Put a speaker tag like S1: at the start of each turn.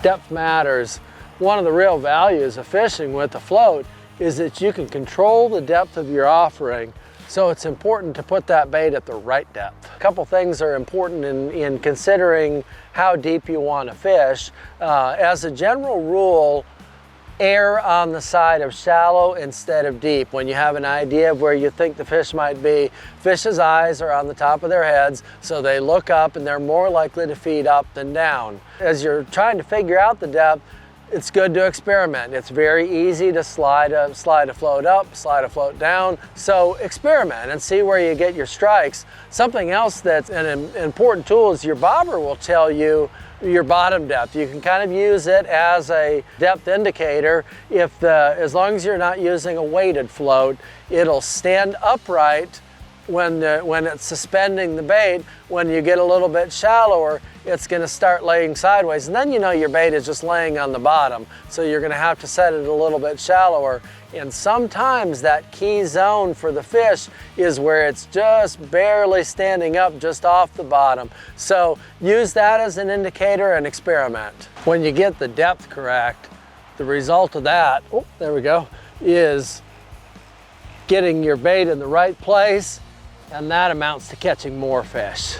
S1: depth matters. One of the real values of fishing with the float is that you can control the depth of your offering, so it's important to put that bait at the right depth. A couple things are important in considering how deep you want to fish. As a general rule, err on the side of shallow instead of deep. When you have an idea of where you think the fish might be, fish's eyes are on the top of their heads, so they look up and they're more likely to feed up than down. As you're trying to figure out the depth, it's good to experiment. It's very easy to slide a float up, slide a float down. So experiment and see where you get your strikes. Something else that's an important tool is your bobber will tell you your bottom depth. You can kind of use it as a depth indicator. As long as you're not using a weighted float, it'll stand upright when it's suspending the bait. When you get a little bit shallower, it's going to start laying sideways, and then you know your bait is just laying on the bottom. So you're going to have to set it a little bit shallower. And sometimes that key zone for the fish is where it's just barely standing up just off the bottom. So use that as an indicator and experiment. When you get the depth correct, the result of that, oh, there we go, is getting your bait in the right place, and that amounts to catching more fish.